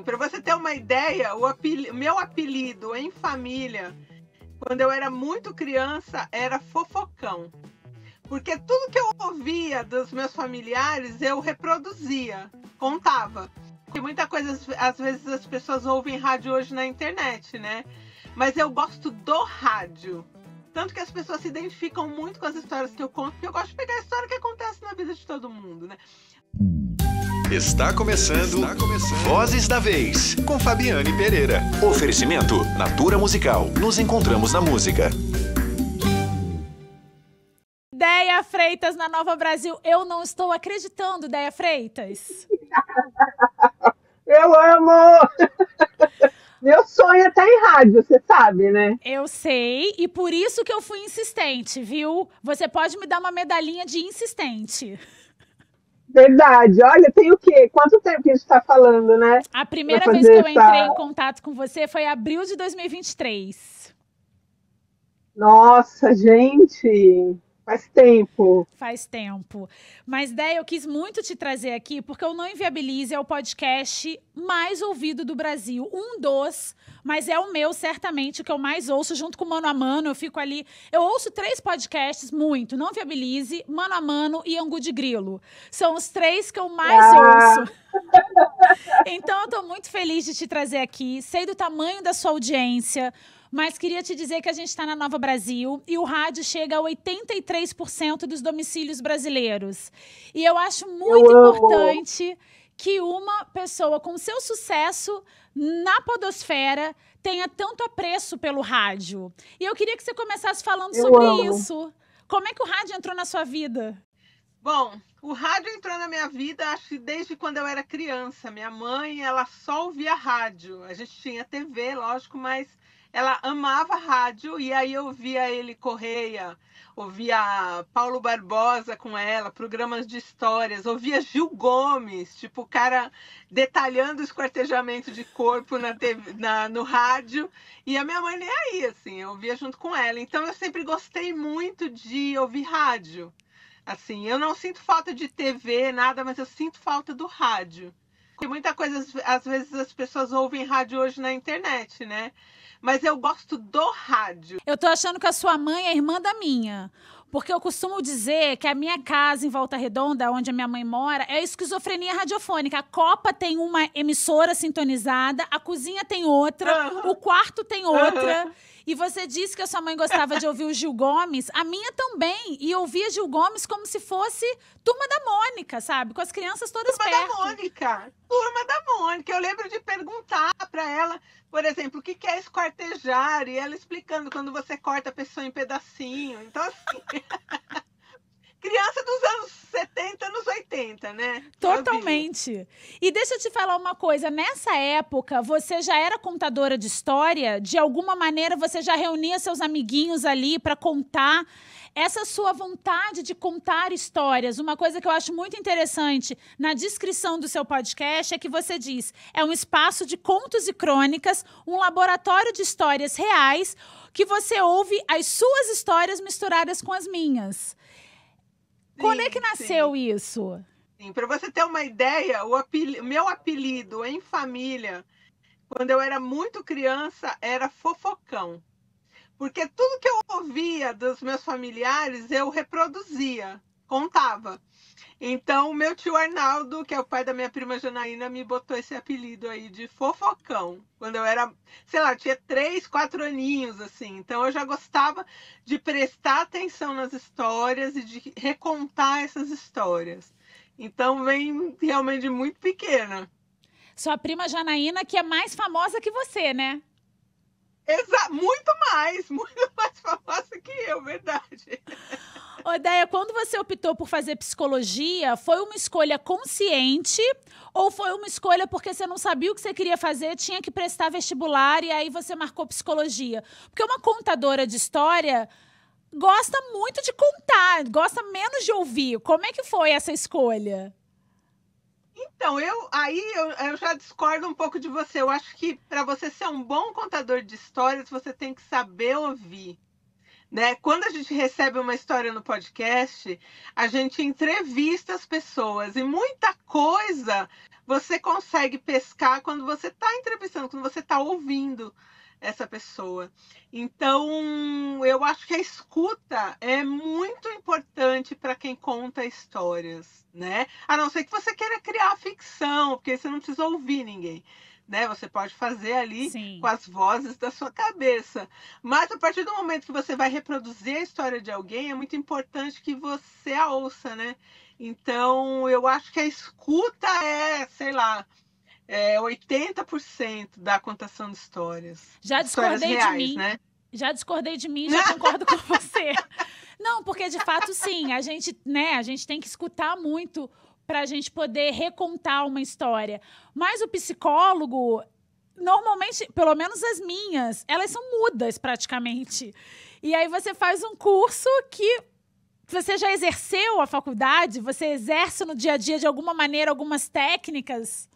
Para você ter uma ideia, meu apelido em família, quando eu era muito criança, era Fofocão. Porque tudo que eu ouvia dos meus familiares, eu reproduzia, contava. Porque muita coisa, às vezes, as pessoas ouvem rádio hoje na internet, né? Mas eu gosto do rádio. Tanto que as pessoas se identificam muito com as histórias que eu conto, porque eu gosto de pegar a história que acontece na vida de todo mundo, né? Está começando Vozes da Vez, com Fabiane Pereira. Oferecimento Natura Musical. Nos encontramos na música. Déia Freitas na Nova Brasil. Eu não estou acreditando, Déia Freitas. Eu amo! Meu sonho é estar em rádio, você sabe, né? Eu sei, e por isso que eu fui insistente, viu? Você pode me dar uma medalhinha de insistente. Verdade. Olha, tem o quê? Quanto tempo que a gente está falando, né? A primeira vez que eu entrei em contato com você foi em abril de 2023. Nossa, gente! Faz tempo. Faz tempo. Mas, Déia, eu quis muito te trazer aqui porque o Não Inviabilize é o podcast mais ouvido do Brasil. Um dos, mas é o meu, certamente, o que eu mais ouço, junto com o Mano a Mano. Eu fico ali... Eu ouço 3 podcasts muito. Não Inviabilize, Mano a Mano e Angu de Grilo. São os 3 que eu mais ouço. Então, eu tô muito feliz de te trazer aqui. Sei do tamanho da sua audiência, mas queria te dizer que a gente está na Nova Brasil e o rádio chega a 83% dos domicílios brasileiros. E eu acho muito importante que uma pessoa com seu sucesso na podosfera tenha tanto apreço pelo rádio. E eu queria que você começasse falando sobre isso. Como é que o rádio entrou na sua vida? Bom, o rádio entrou na minha vida, acho que desde quando eu era criança. Minha mãe, ela só ouvia rádio. A gente tinha TV, lógico, mas ela amava rádio, e aí eu ouvia Eli Correia, ouvia Paulo Barbosa com ela, programas de histórias, ouvia Gil Gomes, tipo, o cara detalhando o esquartejamento de corpo no rádio, e a minha mãe nem aí, assim, eu ouvia junto com ela. Então eu sempre gostei muito de ouvir rádio. Assim, eu não sinto falta de TV, nada, mas eu sinto falta do rádio. Tem muita coisa, às vezes as pessoas ouvem rádio hoje na internet, né? Mas eu gosto do rádio. Eu tô achando que a sua mãe é irmã da minha. Porque eu costumo dizer que a minha casa em Volta Redonda, onde a minha mãe mora, é esquizofrenia radiofônica. A copa tem uma emissora sintonizada, a cozinha tem outra, o quarto tem outra. E você disse que a sua mãe gostava de ouvir o Gil Gomes, a minha também. E ouvia Gil Gomes como se fosse Turma da Mônica, sabe? Com as crianças todas perto. Turma da Mônica. Eu lembro de perguntar para ela, por exemplo, o que é esquartejar? E ela explicando quando você corta a pessoa em pedacinho. Então, assim... Criança dos anos 70, anos 80, né? Totalmente. E deixa eu te falar uma coisa. Nessa época, você já era contadora de história? De alguma maneira, você já reunia seus amiguinhos ali para contar? Essa sua vontade de contar histórias, uma coisa que eu acho muito interessante na descrição do seu podcast é que você diz, é um espaço de contos e crônicas, um laboratório de histórias reais, que você ouve as suas histórias misturadas com as minhas. Quando é que nasceu isso? Para você ter uma ideia, meu apelido em família, quando eu era muito criança, era Fofocão. Porque tudo que eu ouvia dos meus familiares, eu reproduzia, contava. Então, o meu tio Arnaldo, que é o pai da minha prima Janaína, me botou esse apelido aí de Fofocão. Quando eu era, sei lá, tinha 3, 4 aninhos, assim. Então, eu já gostava de prestar atenção nas histórias e de recontar essas histórias. Então, vem realmente de muito pequena. Sua prima Janaína, que é mais famosa que você, né? Muito mais famosa que eu, verdade. Ô, Déia, quando você optou por fazer psicologia, foi uma escolha consciente ou foi uma escolha porque você não sabia o que você queria fazer, tinha que prestar vestibular e aí você marcou psicologia? Porque uma contadora de história gosta muito de contar, gosta menos de ouvir. Como é que foi essa escolha? Então, eu já discordo um pouco de você. Eu acho que para você ser um bom contador de histórias, você tem que saber ouvir. Né? Quando a gente recebe uma história no podcast, a gente entrevista as pessoas e muita coisa você consegue pescar quando você está entrevistando, quando você está ouvindo essa pessoa. Então, eu acho que a escuta é muito importante para quem conta histórias, né? A não ser que você queira criar ficção, porque você não precisa ouvir ninguém, né? Você pode fazer ali Sim. com as vozes da sua cabeça. Mas a partir do momento que você vai reproduzir a história de alguém, é muito importante que você a ouça, né? Então, eu acho que a escuta é, sei lá, 80% da contação de histórias. Já Histórias discordei de reais, mim. né? Já discordei de mim, já concordo com você. Não, porque de fato, sim, a gente tem que escutar muito para a gente poder recontar uma história. Mas o psicólogo, normalmente, pelo menos as minhas, elas são mudas praticamente. E aí você faz um curso que você já exerceu a faculdade, você exerce no dia a dia de alguma maneira algumas técnicas.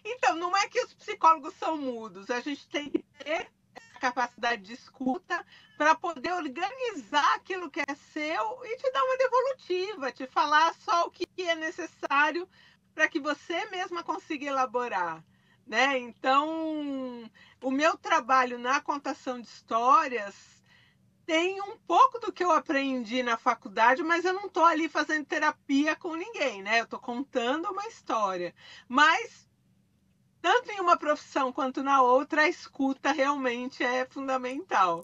Então, não é que os psicólogos são mudos, a gente tem que ter essa capacidade de escuta para poder organizar aquilo que é seu e te dar uma devolutiva, te falar só o que é necessário para que você mesma consiga elaborar, né? Então, o meu trabalho na contação de histórias tem um pouco do que eu aprendi na faculdade, mas eu não estou ali fazendo terapia com ninguém, né? Eu estou contando uma história. Mas tanto em uma profissão quanto na outra, a escuta realmente é fundamental.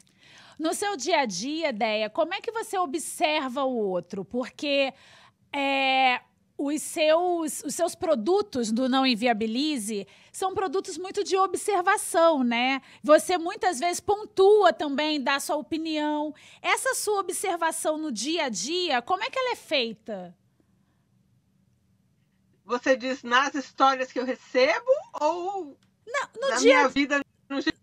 No seu dia a dia, Déia, como é que você observa o outro? Porque os seus produtos do Não Inviabilize são produtos muito de observação, né? Você muitas vezes pontua também, dá sua opinião. Essa sua observação no dia a dia, como é que ela é feita? Você diz nas histórias que eu recebo ou na dia... minha vida no geral?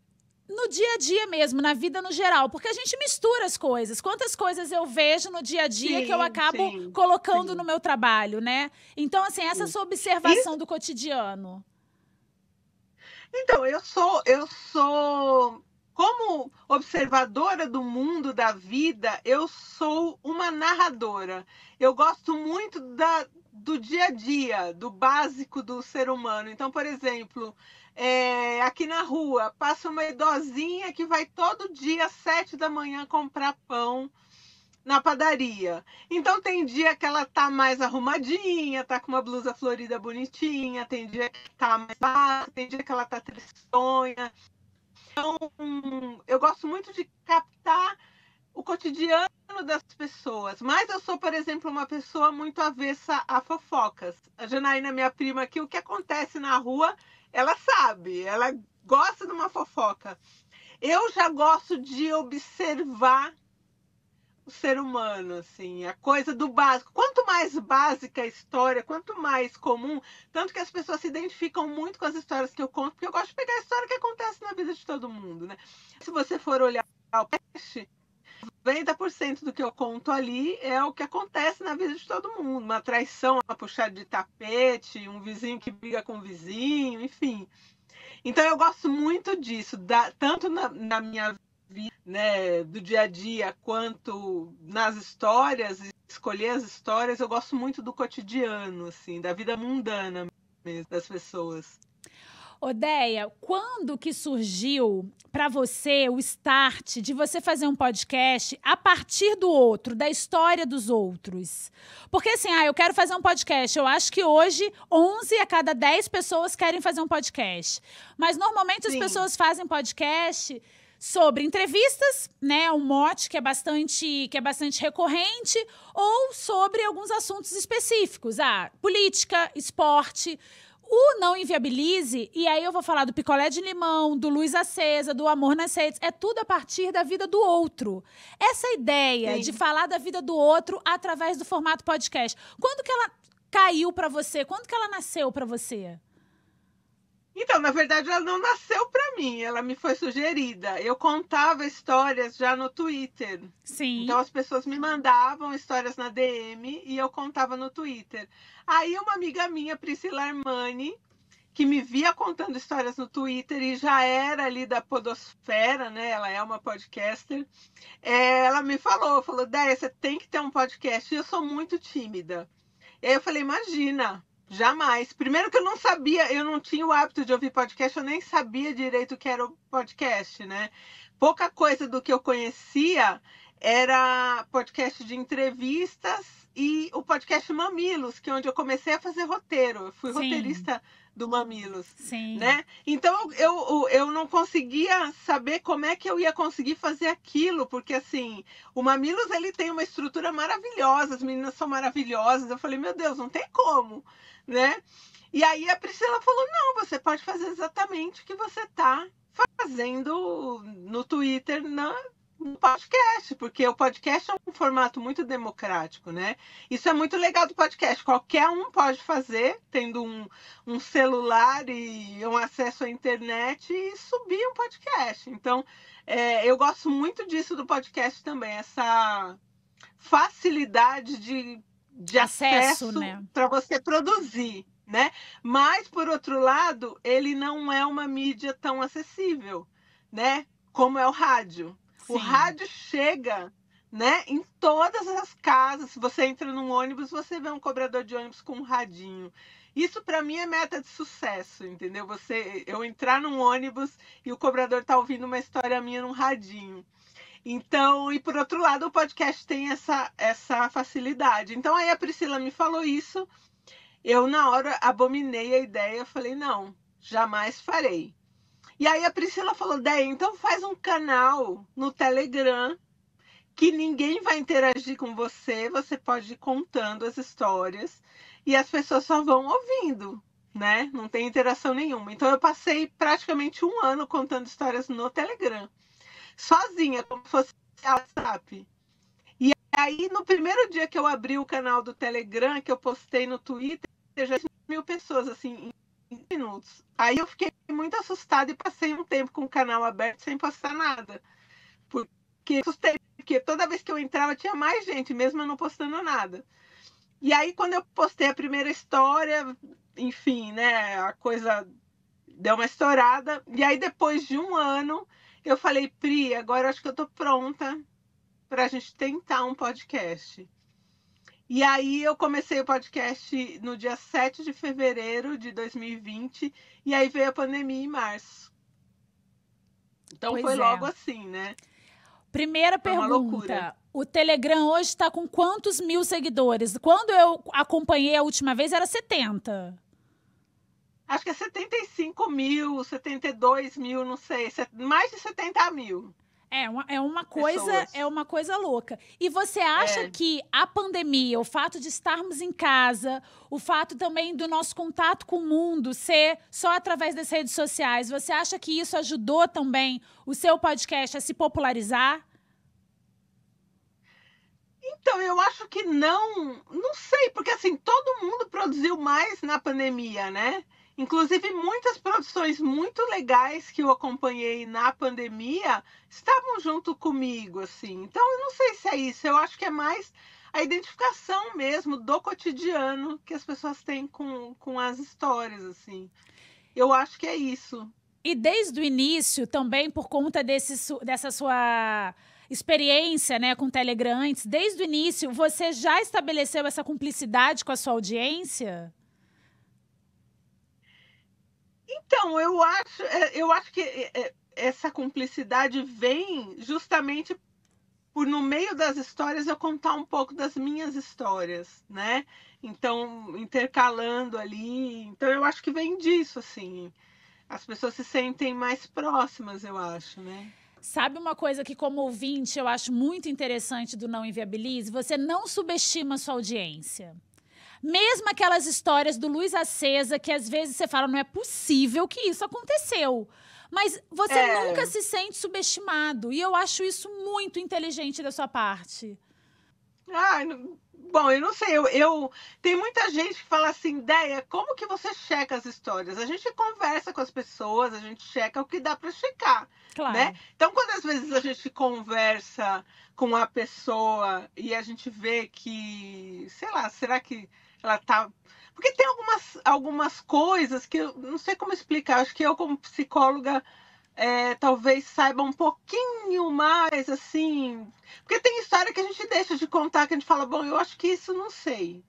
No dia a dia mesmo, na vida no geral, porque a gente mistura as coisas. Quantas coisas eu vejo no dia a dia que eu acabo colocando no meu trabalho, né? Então, assim, essa sua observação do cotidiano. Então, eu sou como observadora do mundo, da vida, eu sou uma narradora. Eu gosto muito do dia a dia, do básico do ser humano. Então, por exemplo, aqui na rua, passa uma idosinha que vai todo dia às 7 da manhã comprar pão na padaria. Então, tem dia que ela tá mais arrumadinha, tá com uma blusa florida bonitinha, tem dia que tá mais baixa, tem dia que ela tá tristonha. Então, eu gosto muito de captar o cotidiano das pessoas. Mas eu sou, por exemplo, uma pessoa muito avessa a fofocas. A Janaína, minha prima aqui, o que acontece na rua, ela sabe. Ela gosta de uma fofoca. Eu já gosto de observar o ser humano, assim, a coisa do básico. Quanto mais básica a história, quanto mais comum, tanto que as pessoas se identificam muito com as histórias que eu conto, porque eu gosto de pegar a história que acontece na vida de todo mundo, né? Se você for olhar o podcast, 90% do que eu conto ali é o que acontece na vida de todo mundo. Uma traição, uma puxada de tapete, um vizinho que briga com o vizinho, enfim. Então eu gosto muito disso, tanto na minha vida, né, do dia a dia, quanto nas histórias, escolher as histórias, eu gosto muito do cotidiano, assim, da vida mundana mesmo, das pessoas. Déia, quando que surgiu para você o start de você fazer um podcast a partir do outro, da história dos outros? Porque assim, eu quero fazer um podcast. Eu acho que hoje 11 a cada 10 pessoas querem fazer um podcast. Mas normalmente as pessoas fazem podcast sobre entrevistas, né, um mote que é bastante recorrente, ou sobre alguns assuntos específicos, política, esporte. O Não Inviabilize, e aí eu vou falar do Picolé de Limão, do Luz Acesa, do Amor nas Redes, é tudo a partir da vida do outro. Essa ideia de falar da vida do outro através do formato podcast, quando que ela caiu para você? Quando que ela nasceu para você? Então, na verdade, ela não nasceu para mim, ela me foi sugerida. Eu contava histórias já no Twitter. Sim. Então, as pessoas me mandavam histórias na DM e eu contava no Twitter. Aí, uma amiga minha, Priscila Armani, que me via contando histórias no Twitter e já era ali da podosfera, né? Ela é uma podcaster. Ela me falou, Déia, você tem que ter um podcast. E eu sou muito tímida. E aí eu falei, imagina, Jamais. Primeiro que eu não sabia, eu não tinha o hábito de ouvir podcast, eu nem sabia direito o que era o podcast, né? Pouca coisa do que eu conhecia era podcast de entrevistas e o podcast Mamilos, que é onde eu comecei a fazer roteiro. Eu fui Sim. roteirista do Mamilos, Sim. né? Então eu não conseguia saber como é que eu ia conseguir fazer aquilo, porque assim, o Mamilos ele tem uma estrutura maravilhosa, as meninas são maravilhosas. Eu falei, meu Deus, não tem como, né? E aí a Priscila falou, não, você pode fazer exatamente o que você está fazendo no Twitter, no podcast, porque o podcast é um formato muito democrático, né? Isso é muito legal do podcast. Qualquer um pode fazer, tendo um celular e um acesso à internet e subir um podcast. Então, eu gosto muito disso do podcast também, essa facilidade de acesso, né? para você produzir, né? Mas, por outro lado, ele não é uma mídia tão acessível, né? Como é o rádio. Sim. O rádio chega, né, em todas as casas. Se você entra num ônibus, você vê um cobrador de ônibus com um radinho. Isso para mim é meta de sucesso, entendeu? Eu entrar num ônibus e o cobrador tá ouvindo uma história minha num radinho. Então, e por outro lado, o podcast tem essa facilidade. Então, aí a Priscila me falou isso, eu na hora abominei a ideia, falei, não, jamais farei. E aí a Priscila falou, Déia, então faz um canal no Telegram que ninguém vai interagir com você, você pode ir contando as histórias e as pessoas só vão ouvindo, né? Não tem interação nenhuma. Então eu passei praticamente 1 ano contando histórias no Telegram, sozinha, como se fosse WhatsApp. E aí, no primeiro dia que eu abri o canal do Telegram, que eu postei no Twitter, já tinha 1.000 pessoas, assim, em minutos. Aí eu fiquei muito assustada e passei um tempo com o canal aberto sem postar nada. Porque assustei, porque toda vez que eu entrava tinha mais gente, mesmo eu não postando nada. E aí, quando eu postei a primeira história, enfim, né, a coisa deu uma estourada. E aí, depois de 1 ano, eu falei, Pri, agora eu acho que eu tô pronta para a gente tentar um podcast. E aí eu comecei o podcast no dia 7 de fevereiro de 2020, e aí veio a pandemia em março. Então Pois foi é. logo assim, né? Primeira Foi uma pergunta. loucura. O Telegram hoje está com quantos mil seguidores? Quando eu acompanhei a última vez era 70. Acho que é 75 mil, 72 mil, não sei. Mais de 70 mil. É uma coisa louca. E você acha que a pandemia, o fato de estarmos em casa, o fato também do nosso contato com o mundo ser só através das redes sociais, você acha que isso ajudou também o seu podcast a se popularizar? Então, eu acho que não sei, porque assim, todo mundo produziu mais na pandemia, né? Inclusive, muitas produções muito legais que eu acompanhei na pandemia estavam junto comigo, assim. Então, eu não sei se é isso. Eu acho que é mais a identificação mesmo do cotidiano que as pessoas têm com as histórias, assim. Eu acho que é isso. E desde o início, também por conta dessa sua experiência, né, com o Telegram antes, desde o início, você já estabeleceu essa cumplicidade com a sua audiência? Então, eu acho que essa cumplicidade vem justamente por, no meio das histórias, eu contar um pouco das minhas histórias, né? Então, intercalando ali. Então, eu acho que vem disso, assim. As pessoas se sentem mais próximas, eu acho, né? Sabe uma coisa que, como ouvinte, eu acho muito interessante do Não Inviabilize? Você não subestima a sua audiência. Mesmo aquelas histórias do Luz Acesa, que às vezes você fala, não é possível que isso aconteceu. Mas você nunca se sente subestimado. E eu acho isso muito inteligente da sua parte. Bom, eu não sei. Tem muita gente que fala assim, Déia, como que você checa as histórias? A gente conversa com as pessoas, a gente checa o que dá para checar. Claro. Né? Então, quando às vezes a gente conversa com a pessoa e a gente vê que, sei lá, será que ela tá... Porque tem algumas coisas que eu não sei como explicar. Acho que eu, como psicóloga, talvez saiba um pouquinho mais, assim... Porque tem história que a gente deixa de contar, que a gente fala, bom, eu acho que isso não sei.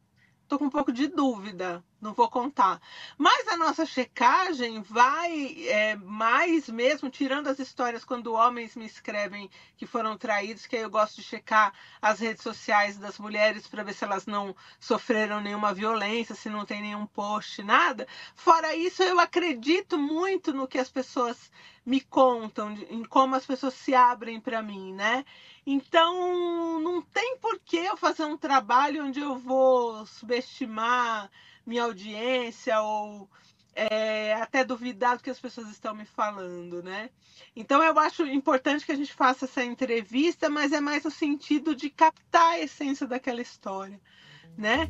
Tô com um pouco de dúvida, não vou contar. Mas a nossa checagem vai mais mesmo, tirando as histórias quando homens me escrevem que foram traídos, que aí eu gosto de checar as redes sociais das mulheres para ver se elas não sofreram nenhuma violência, se não tem nenhum post, nada. Fora isso, eu acredito muito no que as pessoas me contam, em como as pessoas se abrem para mim, né? Então, não tem por que eu fazer um trabalho onde eu vou subestimar minha audiência ou até duvidar do que as pessoas estão me falando, né? Então eu acho importante que a gente faça essa entrevista, mas é mais no sentido de captar a essência daquela história, né?